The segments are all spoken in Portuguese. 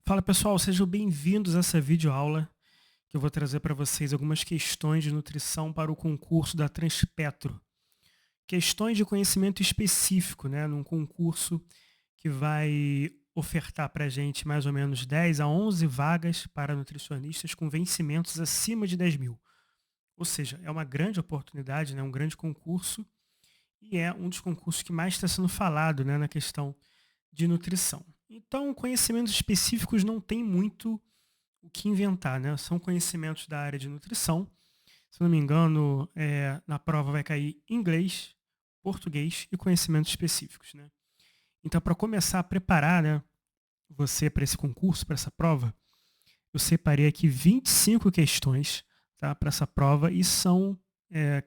Fala pessoal, sejam bem-vindos a essa videoaula que eu vou trazer para vocês algumas questões de nutrição para o concurso da Transpetro. Questões de conhecimento específico, né, num concurso que vai ofertar para a gente mais ou menos 10 a 11 vagas para nutricionistas com vencimentos acima de 10 mil. Ou seja, é uma grande oportunidade, né, um grande concurso e é um dos concursos que mais está sendo falado, né, na questão de nutrição. Então, conhecimentos específicos não tem muito o que inventar, né? São conhecimentos da área de nutrição. Se não me engano, na prova vai cair inglês, português e conhecimentos específicos, né? Então, para começar a preparar, né, você para esse concurso, para essa prova, eu separei aqui 25 questões, tá, para essa prova e são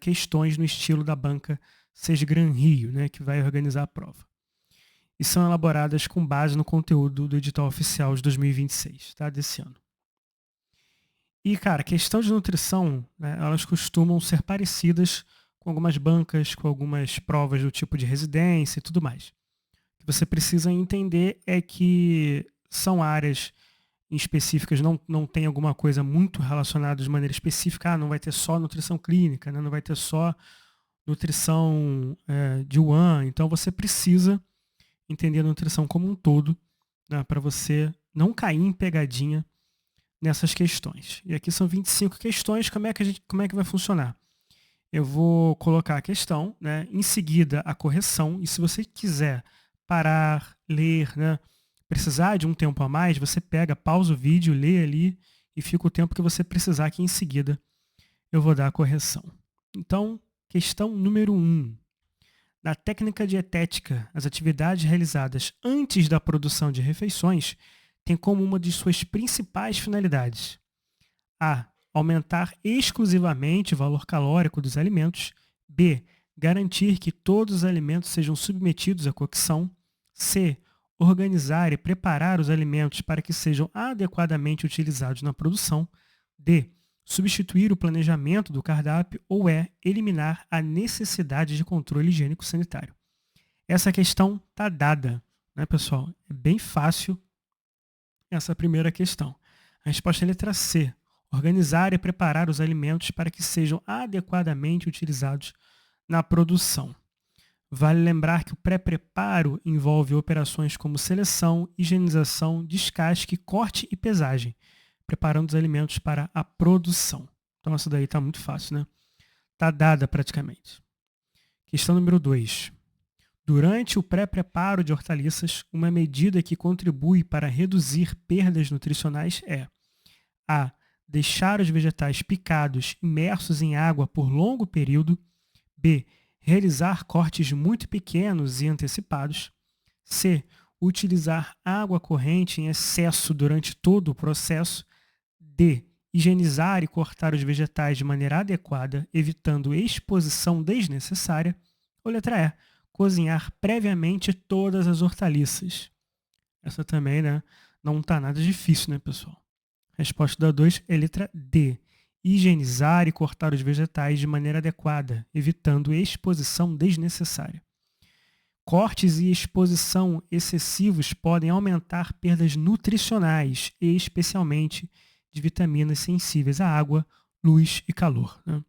questões no estilo da banca Sesgran Rio, né, que vai organizar a prova. E são elaboradas com base no conteúdo do edital oficial de 2026, tá, desse ano. E, cara, questão de nutrição, né, elas costumam ser parecidas com algumas bancas, com algumas provas do tipo de residência e tudo mais. O que você precisa entender é que são áreas em específicas, não tem alguma coisa muito relacionada de maneira específica. Não vai ter só nutrição clínica, né, não vai ter só nutrição de one. Então você precisa entender a nutrição como um todo, né, para você não cair em pegadinha nessas questões. E aqui são 25 questões. Como é que vai funcionar? Eu vou colocar a questão, né, em seguida a correção, e se você quiser parar, ler, né, precisar de um tempo a mais, você pega, pausa o vídeo, lê ali e fica o tempo que você precisar, que em seguida eu vou dar a correção. Então, questão número 1. Na técnica dietética, as atividades realizadas antes da produção de refeições têm como uma de suas principais finalidades: a. Aumentar exclusivamente o valor calórico dos alimentos. B. Garantir que todos os alimentos sejam submetidos à cocção. C. Organizar e preparar os alimentos para que sejam adequadamente utilizados na produção. D. Substituir o planejamento do cardápio. Ou E. Eliminar a necessidade de controle higiênico sanitário. Essa questão está dada, né, pessoal? É bem fácil essa primeira questão. A resposta é a letra C. Organizar e preparar os alimentos para que sejam adequadamente utilizados na produção. Vale lembrar que o pré-preparo envolve operações como seleção, higienização, descasque, corte e pesagem, preparando os alimentos para a produção. Então essa daí está muito fácil, né? Está dada praticamente. Questão número 2. Durante o pré-preparo de hortaliças, uma medida que contribui para reduzir perdas nutricionais é: a. Deixar os vegetais picados imersos em água por longo período. B. Realizar cortes muito pequenos e antecipados. C. Utilizar água corrente em excesso durante todo o processo. D. Higienizar e cortar os vegetais de maneira adequada, evitando exposição desnecessária. Ou letra E. Cozinhar previamente todas as hortaliças. Essa também, né, não está nada difícil, né, pessoal? A resposta da 2 é a letra D. Higienizar e cortar os vegetais de maneira adequada, evitando exposição desnecessária. Cortes e exposição excessivos podem aumentar perdas nutricionais, e especialmente de vitaminas sensíveis à água, luz e calor, né?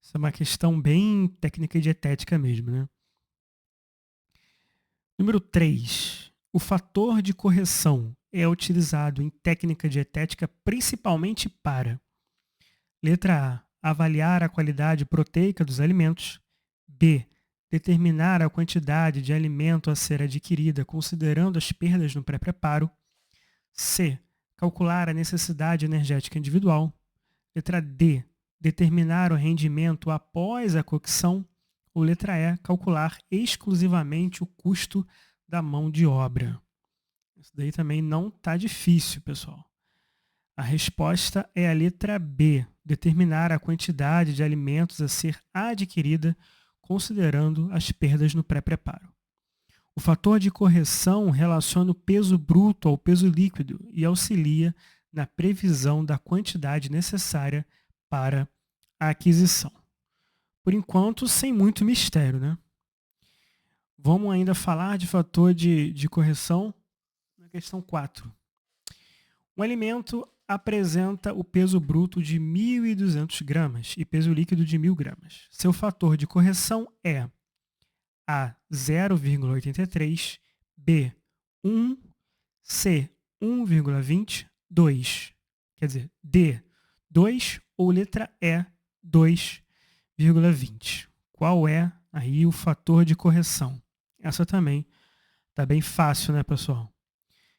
Isso é uma questão bem técnica e dietética mesmo, né? Número 3. O fator de correção é utilizado em técnica dietética principalmente para: letra A. Avaliar a qualidade proteica dos alimentos. B. Determinar a quantidade de alimento a ser adquirida considerando as perdas no pré-preparo. C. Calcular a necessidade energética individual. Letra D. Determinar o rendimento após a cocção. Ou letra E. Calcular exclusivamente o custo da mão de obra. Isso daí também não está difícil, pessoal. A resposta é a letra B. Determinar a quantidade de alimentos a ser adquirida considerando as perdas no pré-preparo. O fator de correção relaciona o peso bruto ao peso líquido e auxilia na previsão da quantidade necessária para a aquisição. Por enquanto, sem muito mistério, né? Vamos ainda falar de fator de correção na questão 4. Um alimento apresenta o peso bruto de 1.200 gramas e peso líquido de 1.000 gramas. Seu fator de correção é A, 0,83, B, 1, C, 1,20, 2. Quer dizer, D, 2 ou letra E, 2,20. Qual é aí o fator de correção? Essa também tá bem fácil, né, pessoal?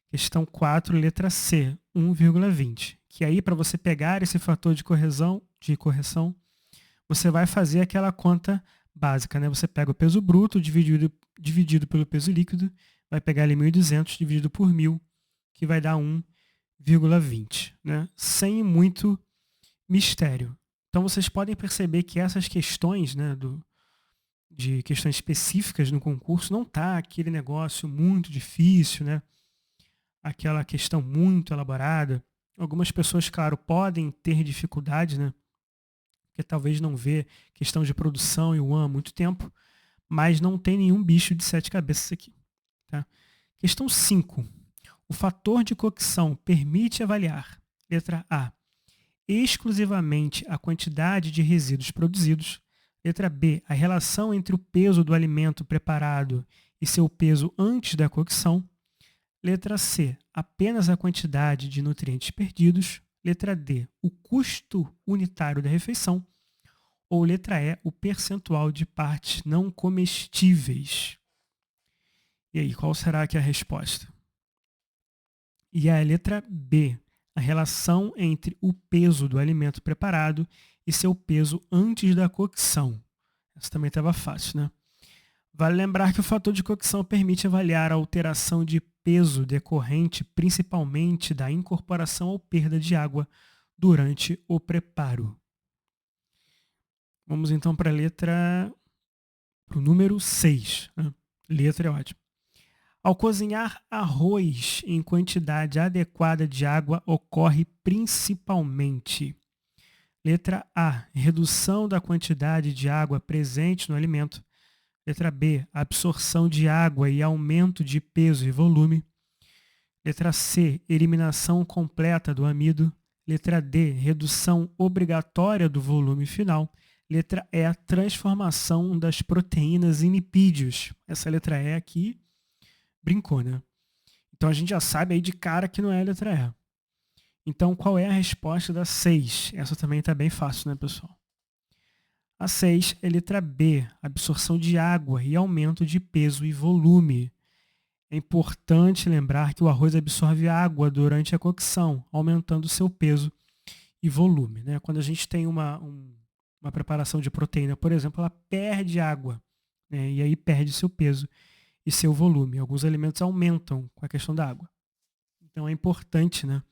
Questão 4, letra C, 1,20. Que aí, para você pegar esse fator de correção, você vai fazer aquela conta básica, né? Você pega o peso bruto dividido pelo peso líquido, vai pegar ali 1.200 dividido por 1.000, que vai dar 1,20, né? Sem muito mistério. Então, vocês podem perceber que essas questões, né, de questões específicas no concurso, não tá aquele negócio muito difícil, né? Aquela questão muito elaborada. Algumas pessoas, claro, podem ter dificuldade, né? Porque talvez não vê questão de produção e one há muito tempo, mas não tem nenhum bicho de 7 cabeças aqui. Tá? Questão 5. O fator de cocção permite avaliar, letra A, exclusivamente a quantidade de resíduos produzidos, letra B, a relação entre o peso do alimento preparado e seu peso antes da cocção, letra C, apenas a quantidade de nutrientes perdidos. Letra D, o custo unitário da refeição. Ou letra E, o percentual de partes não comestíveis. E aí, qual será que é a resposta? E a letra B, a relação entre o peso do alimento preparado e seu peso antes da cocção. Essa também estava fácil, né? Vale lembrar que o fator de cocção permite avaliar a alteração de peso decorrente principalmente da incorporação ou perda de água durante o preparo. Vamos então para o número 6. Né? Letra é ótimo. Ao cozinhar arroz em quantidade adequada de água ocorre principalmente. Letra A, redução da quantidade de água presente no alimento. Letra B, absorção de água e aumento de peso e volume. Letra C, eliminação completa do amido. Letra D, redução obrigatória do volume final. Letra E, transformação das proteínas em lipídios. Essa letra E aqui brincou, né? Então a gente já sabe aí de cara que não é a letra E. Então qual é a resposta da 6? Essa também está bem fácil, né, pessoal? A 6 é letra B, absorção de água e aumento de peso e volume. É importante lembrar que o arroz absorve água durante a cocção, aumentando seu peso e volume. Né? Quando a gente tem uma preparação de proteína, por exemplo, ela perde água, né? E aí perde seu peso e seu volume. Alguns alimentos aumentam com a questão da água. Então é importante, né,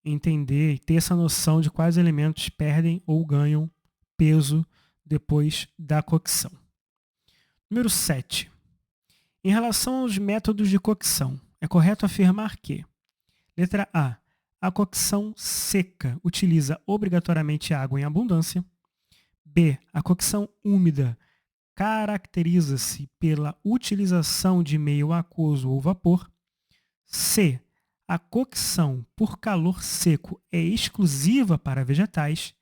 entender e ter essa noção de quais alimentos perdem ou ganham peso depois da cocção. Número 7. Em relação aos métodos de cocção, é correto afirmar que, letra A cocção seca utiliza obrigatoriamente água em abundância. B, a cocção úmida caracteriza-se pela utilização de meio aquoso ou vapor. C, a cocção por calor seco é exclusiva para vegetais.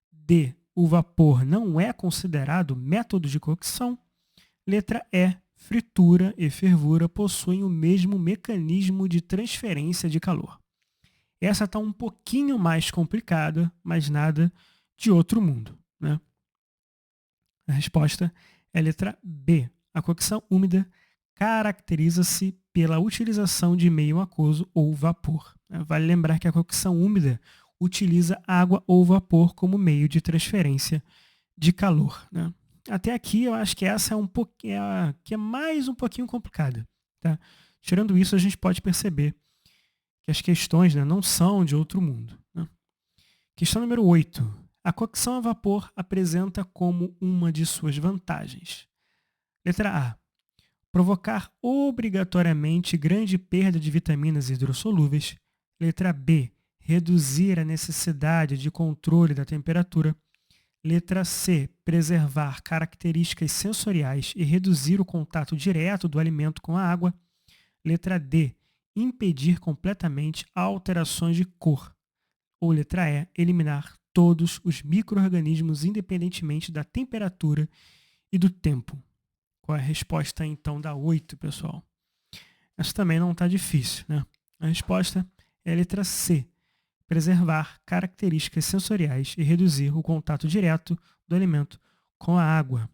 D, o vapor não é considerado método de cocção. Letra E, fritura e fervura possuem o mesmo mecanismo de transferência de calor. Essa está um pouquinho mais complicada, mas nada de outro mundo. Né? A resposta é a letra B. A cocção úmida caracteriza-se pela utilização de meio aquoso ou vapor. Vale lembrar que a cocção úmida utiliza água ou vapor como meio de transferência de calor. Né? Até aqui eu acho que essa que é mais um pouquinho complicada. Tá? Tirando isso, a gente pode perceber que as questões, né, não são de outro mundo. Né? Questão número 8. A cocção a vapor apresenta como uma de suas vantagens. Letra A. Provocar obrigatoriamente grande perda de vitaminas hidrossolúveis. Letra B. Reduzir a necessidade de controle da temperatura. Letra C. Preservar características sensoriais e reduzir o contato direto do alimento com a água. Letra D. impedir completamente alterações de cor. Ou letra E, eliminar todos os micro-organismos independentemente da temperatura e do tempo. Qual é a resposta então da 8, pessoal? Essa também não está difícil, né? A resposta é a letra C, preservar características sensoriais e reduzir o contato direto do alimento com a água.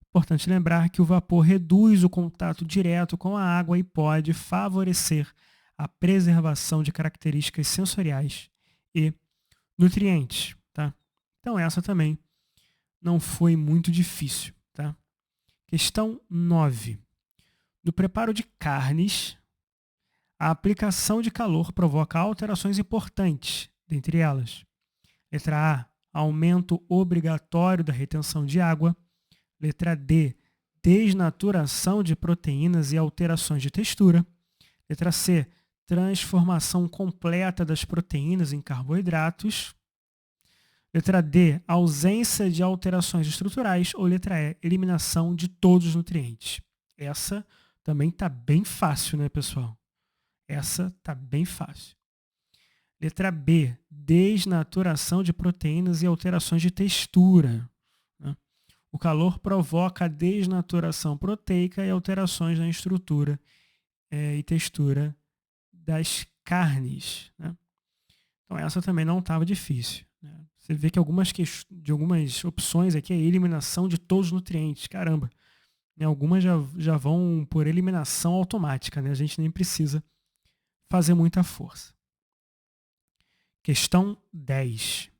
Importante lembrar que o vapor reduz o contato direto com a água e pode favorecer a preservação de características sensoriais e nutrientes, tá? Então essa também não foi muito difícil, tá? Questão 9. No preparo de carnes, a aplicação de calor provoca alterações importantes, dentre elas. Letra A, aumento obrigatório da retenção de água. Letra D, desnaturação de proteínas e alterações de textura. Letra C, transformação completa das proteínas em carboidratos. Letra D, ausência de alterações estruturais. Ou letra E, eliminação de todos os nutrientes. Essa também está bem fácil, né, pessoal? Essa está bem fácil. Letra B, desnaturação de proteínas e alterações de textura. Né? O calor provoca a desnaturação proteica e alterações na estrutura e textura das carnes. Né? Então essa também não estava difícil. Né? Você vê que algumas opções aqui é eliminação de todos os nutrientes. Caramba! Né? Algumas já vão por eliminação automática. Né? A gente nem precisa fazer muita força. Questão 10.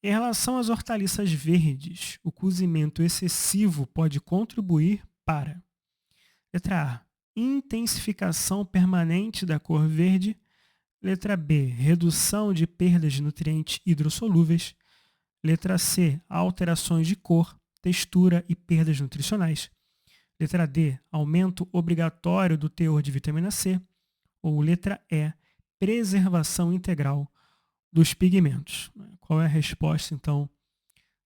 Em relação às hortaliças verdes, o cozimento excessivo pode contribuir para: letra A, intensificação permanente da cor verde. Letra B, redução de perdas de nutrientes hidrossolúveis. Letra C, alterações de cor, textura e perdas nutricionais. Letra D, aumento obrigatório do teor de vitamina C. Ou letra E, preservação integral dos pigmentos. Qual é a resposta, então,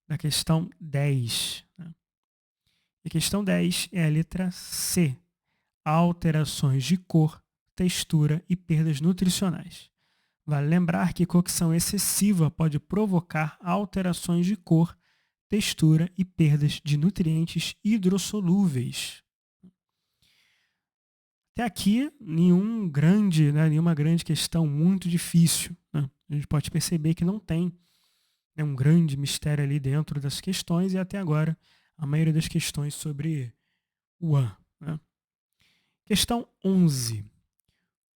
da questão 10? A questão 10 é a letra C, alterações de cor, textura e perdas nutricionais. Vale lembrar que cocção excessiva pode provocar alterações de cor, textura e perdas de nutrientes hidrossolúveis. Até aqui, nenhuma grande questão muito difícil. Né? A gente pode perceber que não tem um grande mistério ali dentro das questões e até agora a maioria das questões sobre o AN. Né? Questão 11.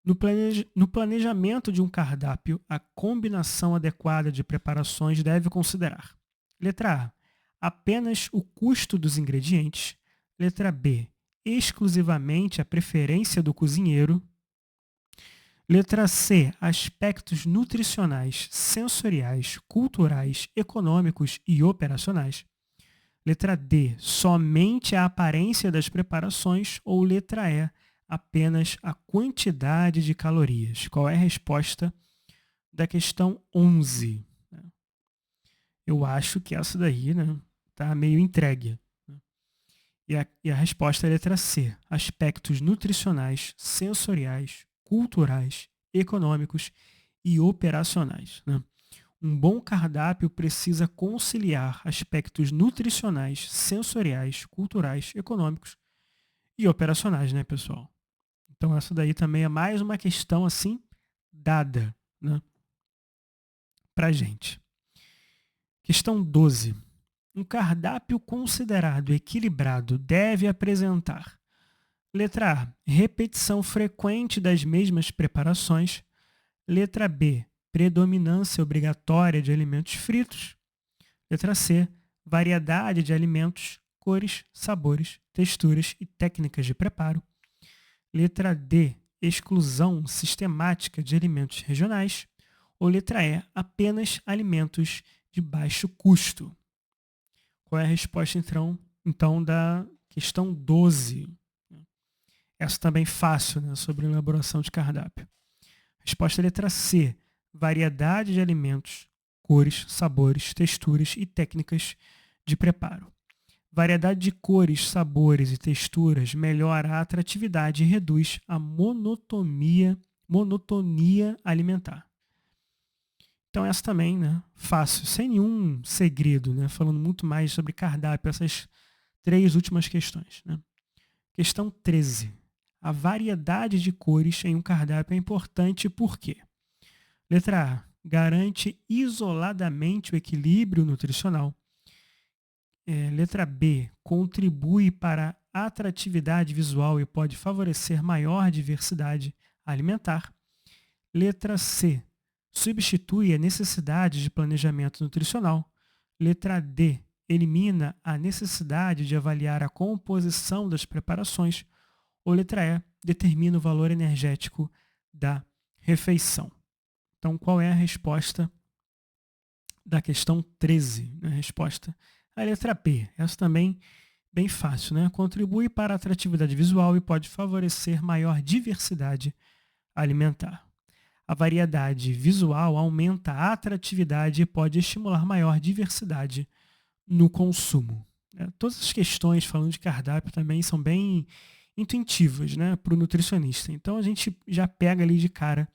No planejamento de um cardápio, a combinação adequada de preparações deve considerar: letra A, apenas o custo dos ingredientes. Letra B, exclusivamente a preferência do cozinheiro. Letra C, aspectos nutricionais, sensoriais, culturais, econômicos e operacionais. Letra D, somente a aparência das preparações. Ou letra E, apenas a quantidade de calorias. Qual é a resposta da questão 11? Eu acho que essa daí tá meio entregue. E a resposta é a letra C, aspectos nutricionais, sensoriais, culturais, econômicos e operacionais. Né? Um bom cardápio precisa conciliar aspectos nutricionais, sensoriais, culturais, econômicos e operacionais, né, pessoal? Então essa daí também é mais uma questão assim dada, né, pra gente. Questão 12. Um cardápio considerado equilibrado deve apresentar: letra A, repetição frequente das mesmas preparações. Letra B, predominância obrigatória de alimentos fritos. Letra C, variedade de alimentos, cores, sabores, texturas e técnicas de preparo. Letra D, exclusão sistemática de alimentos regionais. Ou letra E, apenas alimentos de baixo custo. Qual é a resposta, então da questão 12? Essa também fácil, né, sobre elaboração de cardápio. Resposta é letra C, variedade de alimentos, cores, sabores, texturas e técnicas de preparo. Variedade de cores, sabores e texturas melhora a atratividade e reduz a monotonia alimentar. Então essa também, né, fácil, sem nenhum segredo, né, falando muito mais sobre cardápio, essas 3 últimas questões, né. Questão 13. A variedade de cores em um cardápio é importante porque: letra A, garante isoladamente o equilíbrio nutricional. Letra B, contribui para a atratividade visual e pode favorecer maior diversidade alimentar. Letra C, substitui a necessidade de planejamento nutricional. Letra D, elimina a necessidade de avaliar a composição das preparações. Ou letra E, determina o valor energético da refeição. Então, qual é a resposta da questão 13? A resposta é a letra B. Essa também bem fácil, né? Contribui para a atratividade visual e pode favorecer maior diversidade alimentar. A variedade visual aumenta a atratividade e pode estimular maior diversidade no consumo. Todas as questões falando de cardápio também são bem intuitivas, né, para o nutricionista. Então a gente já pega ali de cara,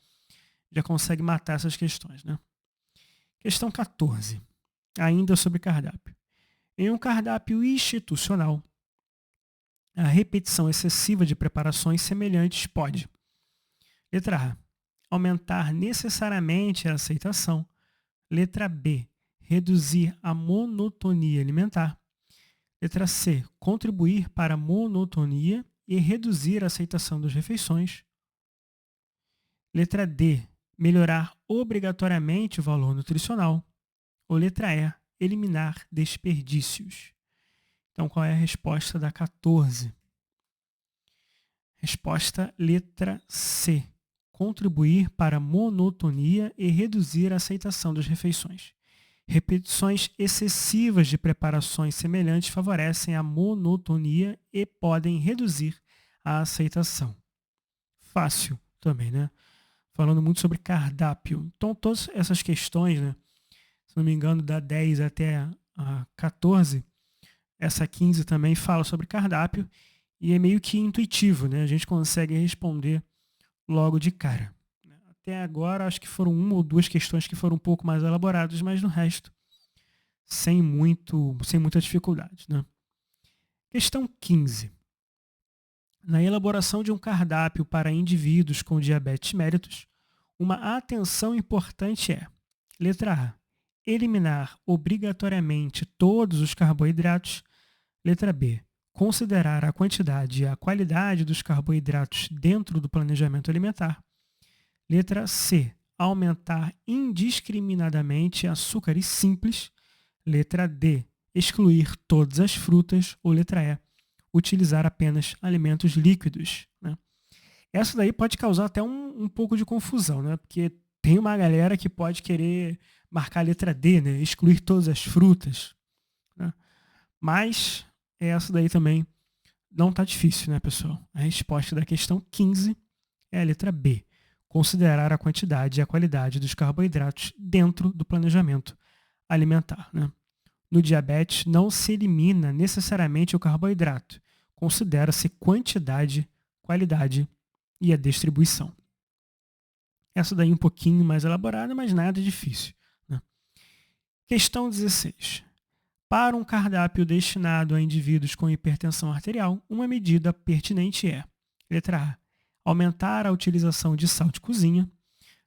já consegue matar essas questões, né? Questão 14, ainda sobre cardápio. Em um cardápio institucional, a repetição excessiva de preparações semelhantes pode: letra A, aumentar necessariamente a aceitação. Letra B, reduzir a monotonia alimentar. Letra C, contribuir para a monotonia e reduzir a aceitação das refeições. Letra D, melhorar obrigatoriamente o valor nutricional. Ou letra E, eliminar desperdícios. Então, qual é a resposta da 14? Resposta letra C, contribuir para a monotonia e reduzir a aceitação das refeições. Repetições excessivas de preparações semelhantes favorecem a monotonia e podem reduzir a aceitação. Fácil também, né? Falando muito sobre cardápio. Então, todas essas questões, né? Se não me engano, da 10 até a 14, essa 15 também fala sobre cardápio e é meio que intuitivo, né? A gente consegue responder logo de cara. Até agora, acho que foram 1 ou 2 questões que foram um pouco mais elaboradas, mas no resto, sem muita dificuldade, né? Questão 15. Na elaboração de um cardápio para indivíduos com diabetes mellitus, uma atenção importante é: letra A, eliminar obrigatoriamente todos os carboidratos. Letra B, considerar a quantidade e a qualidade dos carboidratos dentro do planejamento alimentar. Letra C, aumentar indiscriminadamente açúcares simples. Letra D, excluir todas as frutas. Ou letra E, utilizar apenas alimentos líquidos, né? Essa daí pode causar até um pouco de confusão, né? Porque tem uma galera que pode querer marcar a letra D, né? Excluir todas as frutas, né? Mas essa daí também não está difícil, né, pessoal? A resposta da questão 15 é a letra B. Considerar a quantidade e a qualidade dos carboidratos dentro do planejamento alimentar, né? No diabetes, não se elimina necessariamente o carboidrato. Considera-se quantidade, qualidade e a distribuição. Essa daí um pouquinho mais elaborada, mas nada difícil, né? Questão 16. Para um cardápio destinado a indivíduos com hipertensão arterial, uma medida pertinente é: letra A, aumentar a utilização de sal de cozinha.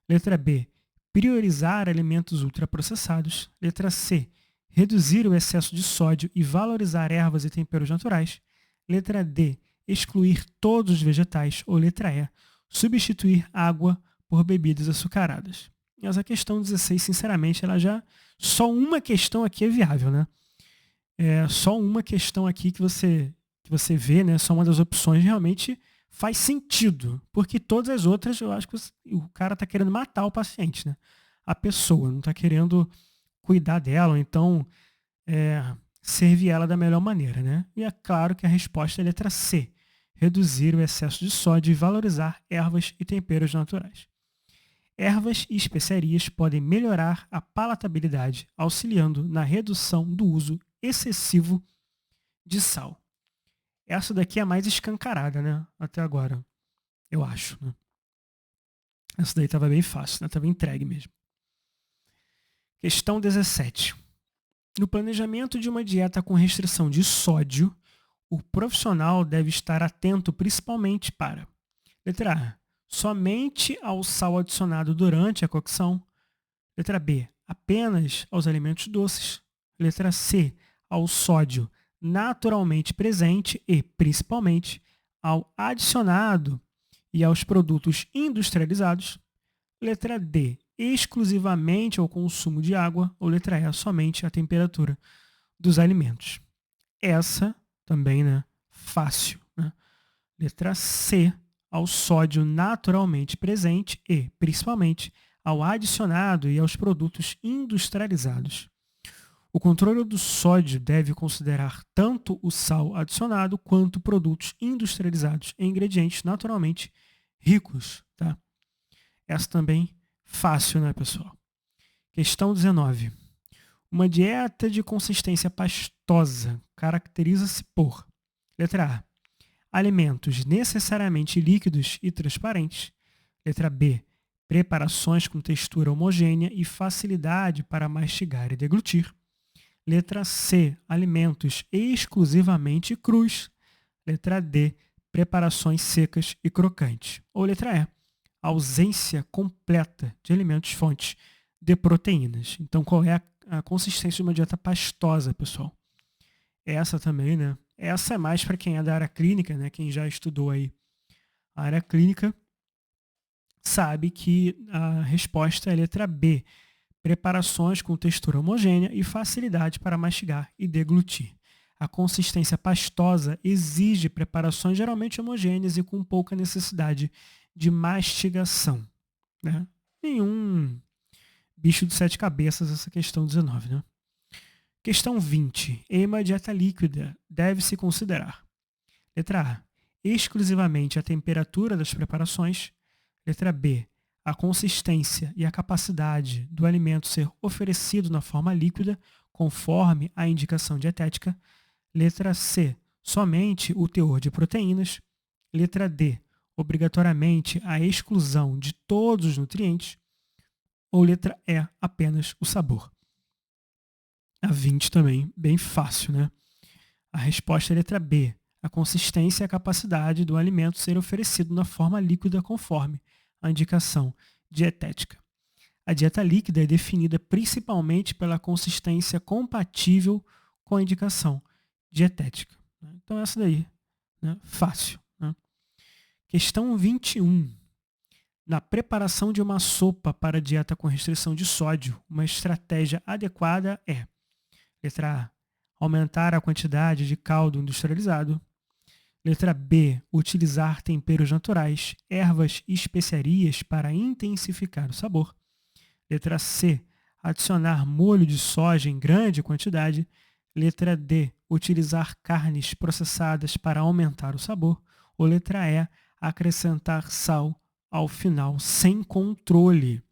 Letra B, priorizar alimentos ultraprocessados. Letra C, reduzir o excesso de sódio e valorizar ervas e temperos naturais. Letra D, excluir todos os vegetais. Ou letra E, substituir água por bebidas açucaradas. Essa questão 16, sinceramente, só uma questão aqui é viável, né? Só uma questão aqui que você vê, né? Só uma das opções realmente faz sentido, porque todas as outras eu acho que o cara está querendo matar o paciente, né? A pessoa não está querendo cuidar dela, ou então servir ela da melhor maneira, né? E é claro que a resposta é a letra C, reduzir o excesso de sódio e valorizar ervas e temperos naturais. Ervas e especiarias podem melhorar a palatabilidade, auxiliando na redução do uso excessivo de sal. Essa daqui é a mais escancarada, né? Até agora, eu acho, né? Essa daí estava bem fácil, né? Estava entregue mesmo. Questão 17. No planejamento de uma dieta com restrição de sódio, o profissional deve estar atento principalmente para: letra A, somente ao sal adicionado durante a cocção. Letra B, apenas aos alimentos doces. Letra C, ao sódio naturalmente presente e, principalmente, ao adicionado e aos produtos industrializados. Letra D, exclusivamente ao consumo de água. Ou letra E, somente à temperatura dos alimentos. Essa também, né? Fácil, né? Letra C, ao sódio naturalmente presente e, principalmente, ao adicionado e aos produtos industrializados. O controle do sódio deve considerar tanto o sal adicionado quanto produtos industrializados em ingredientes naturalmente ricos. Tá? Essa também fácil, né, pessoal? Questão 19. Uma dieta de consistência pastosa caracteriza-se por: letra A, alimentos necessariamente líquidos e transparentes. Letra B, preparações com textura homogênea e facilidade para mastigar e deglutir. Letra C, alimentos exclusivamente crus. Letra D, preparações secas e crocantes. Ou letra E, ausência completa de alimentos fontes de proteínas. Então, qual é a consistência de uma dieta pastosa, pessoal? Essa também, né? Essa é mais para quem é da área clínica, né? Quem já estudou aí a área clínica sabe que a resposta é a letra B, preparações com textura homogênea e facilidade para mastigar e deglutir. A consistência pastosa exige preparações geralmente homogêneas e com pouca necessidade de mastigação. Né? Nenhum bicho de 7 cabeças essa questão 19. Né? Questão 20. Em uma dieta líquida, deve-se considerar: letra A, exclusivamente a temperatura das preparações. Letra B, a consistência e a capacidade do alimento ser oferecido na forma líquida, conforme a indicação dietética. Letra C, somente o teor de proteínas. Letra D, obrigatoriamente a exclusão de todos os nutrientes. Ou letra E, apenas o sabor. A 20 também, bem fácil, né? A resposta é a letra B, a consistência e a capacidade do alimento ser oferecido na forma líquida conforme a indicação dietética. A dieta líquida é definida principalmente pela consistência compatível com a indicação dietética. Então essa daí, né? Fácil. Né? Questão 21. Na preparação de uma sopa para dieta com restrição de sódio, uma estratégia adequada é: letra A, aumentar a quantidade de caldo industrializado. Letra B, utilizar temperos naturais, ervas e especiarias para intensificar o sabor. Letra C, adicionar molho de soja em grande quantidade. Letra D, utilizar carnes processadas para aumentar o sabor. Ou letra E, acrescentar sal ao final sem controle.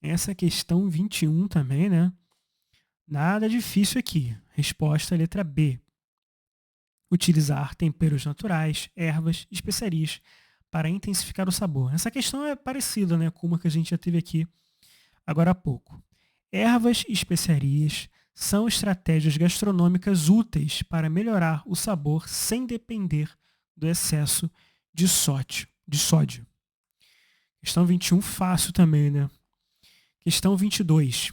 Essa questão 21 também, né? Nada difícil aqui. Resposta é letra B. Utilizar temperos naturais, ervas e especiarias para intensificar o sabor. Essa questão é parecida, né, com uma que a gente já teve aqui agora há pouco. Ervas e especiarias são estratégias gastronômicas úteis para melhorar o sabor sem depender do excesso de sódio. Questão 21, fácil também, né? Questão 22.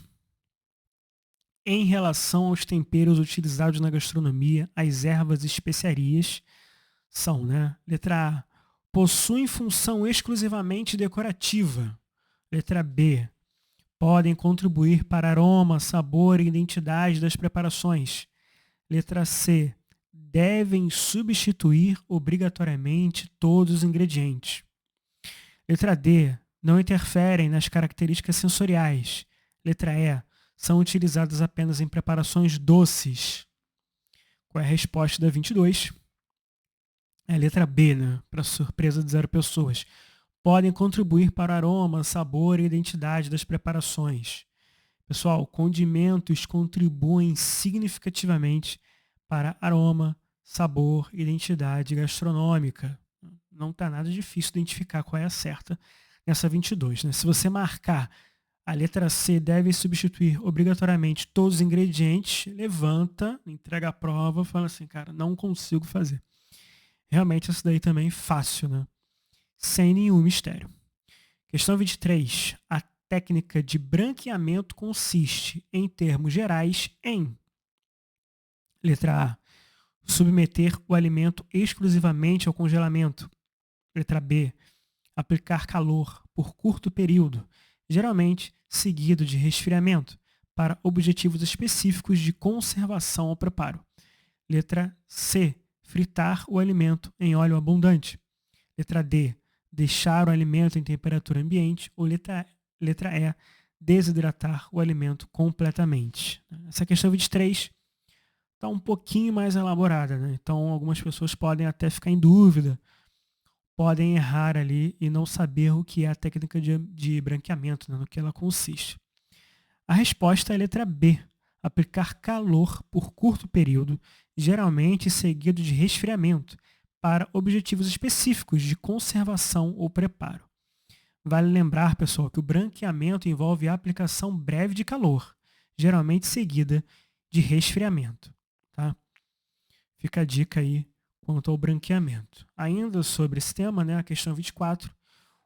Em relação aos temperos utilizados na gastronomia, as ervas e especiarias são, né? Letra A, possuem função exclusivamente decorativa. Letra B, podem contribuir para aroma, sabor e identidade das preparações. Letra C, devem substituir obrigatoriamente todos os ingredientes. Letra D, não interferem nas características sensoriais. Letra E, são utilizadas apenas em preparações doces. Qual é a resposta da 22? É a letra B, né? Para surpresa de 0 pessoas. Podem contribuir para o aroma, sabor e identidade das preparações. Pessoal, condimentos contribuem significativamente para aroma, sabor, identidade gastronômica. Não está nada difícil identificar qual é a certa nessa 22, né? Se você marcar a letra C deve substituir obrigatoriamente todos os ingredientes, levanta, entrega a prova, fala assim, cara, não consigo fazer. Realmente essa daí também é fácil, né? Sem nenhum mistério. Questão 23. A técnica de branqueamento consiste, em termos gerais, em letra A, submeter o alimento exclusivamente ao congelamento. Letra B, aplicar calor por curto período, geralmente seguido de resfriamento, para objetivos específicos de conservação ao preparo. Letra C, fritar o alimento em óleo abundante. Letra D, deixar o alimento em temperatura ambiente. Ou letra E, desidratar o alimento completamente. Essa questão 23 está um pouquinho mais elaborada, né? Então algumas pessoas podem até ficar em dúvida, podem errar ali e não saber o que é a técnica de branqueamento, né? No que ela consiste. A resposta é a letra B, aplicar calor por curto período, geralmente seguido de resfriamento, para objetivos específicos de conservação ou preparo. Vale lembrar, pessoal, que o branqueamento envolve a aplicação breve de calor, geralmente seguida de resfriamento. Tá? Fica a dica aí quanto ao branqueamento. Ainda sobre esse tema, né, a questão 24,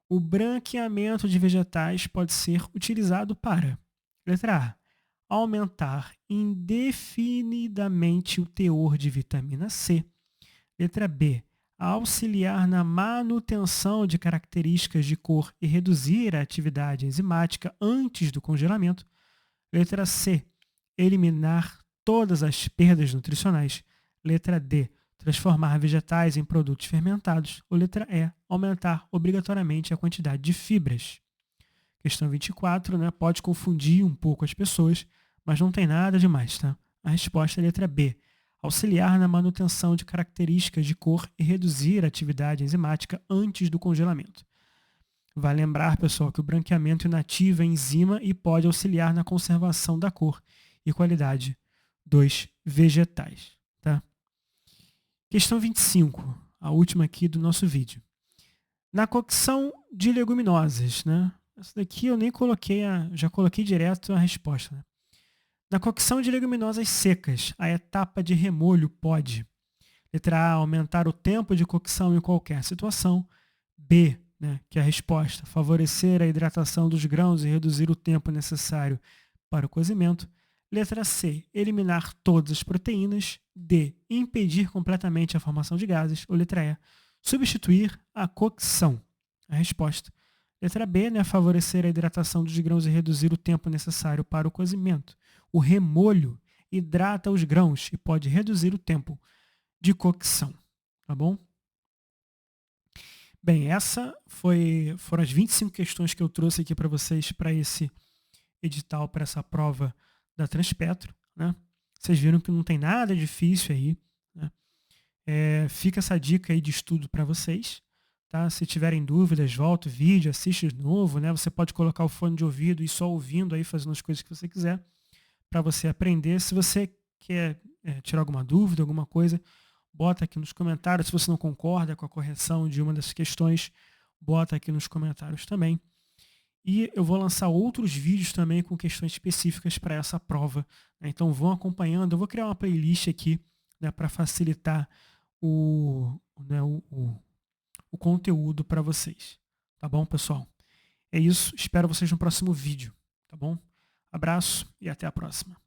o branqueamento de vegetais pode ser utilizado para, letra A, aumentar indefinidamente o teor de vitamina C. Letra B, auxiliar na manutenção de características de cor e reduzir a atividade enzimática antes do congelamento. Letra C, eliminar todas as perdas nutricionais. Letra D, transformar vegetais em produtos fermentados. Ou letra E, aumentar obrigatoriamente a quantidade de fibras. Questão 24, né? Pode confundir um pouco as pessoas, mas não tem nada demais, tá? A resposta é a letra B, auxiliar na manutenção de características de cor e reduzir a atividade enzimática antes do congelamento. Vale lembrar, pessoal, que o branqueamento inativa a enzima e pode auxiliar na conservação da cor e qualidade dos vegetais. Tá? Questão 25, a última aqui do nosso vídeo. Na cocção de leguminosas, né? Essa daqui eu nem coloquei, já coloquei direto a resposta. Né? Na cocção de leguminosas secas, a etapa de remolho pode, letra A, aumentar o tempo de cocção em qualquer situação. B, né, que é a resposta, favorecer a hidratação dos grãos e reduzir o tempo necessário para o cozimento. Letra C, eliminar todas as proteínas. D, impedir completamente a formação de gases. Ou letra E, substituir a cocção. A resposta. Letra B, né, favorecer a hidratação dos grãos e reduzir o tempo necessário para o cozimento. O remolho hidrata os grãos e pode reduzir o tempo de cocção. Tá bom? Bem, foram as 25 questões que eu trouxe aqui para vocês para esse edital, para essa prova da Transpetro. Né? Vocês viram que não tem nada difícil aí. Né? Fica essa dica aí de estudo para vocês. Tá? Se tiverem dúvidas, volta o vídeo, assiste de novo. Né? Você pode colocar o fone de ouvido e só ouvindo aí, fazendo as coisas que você quiser, para você aprender. Se você quer tirar alguma dúvida, alguma coisa, bota aqui nos comentários. Se você não concorda com a correção de uma das questões, bota aqui nos comentários também. E eu vou lançar outros vídeos também com questões específicas para essa prova. Né? Então vão acompanhando. Eu vou criar uma playlist aqui, né, para facilitar o conteúdo para vocês. Tá bom, pessoal? É isso. Espero vocês no próximo vídeo. Tá bom? Abraço e até a próxima.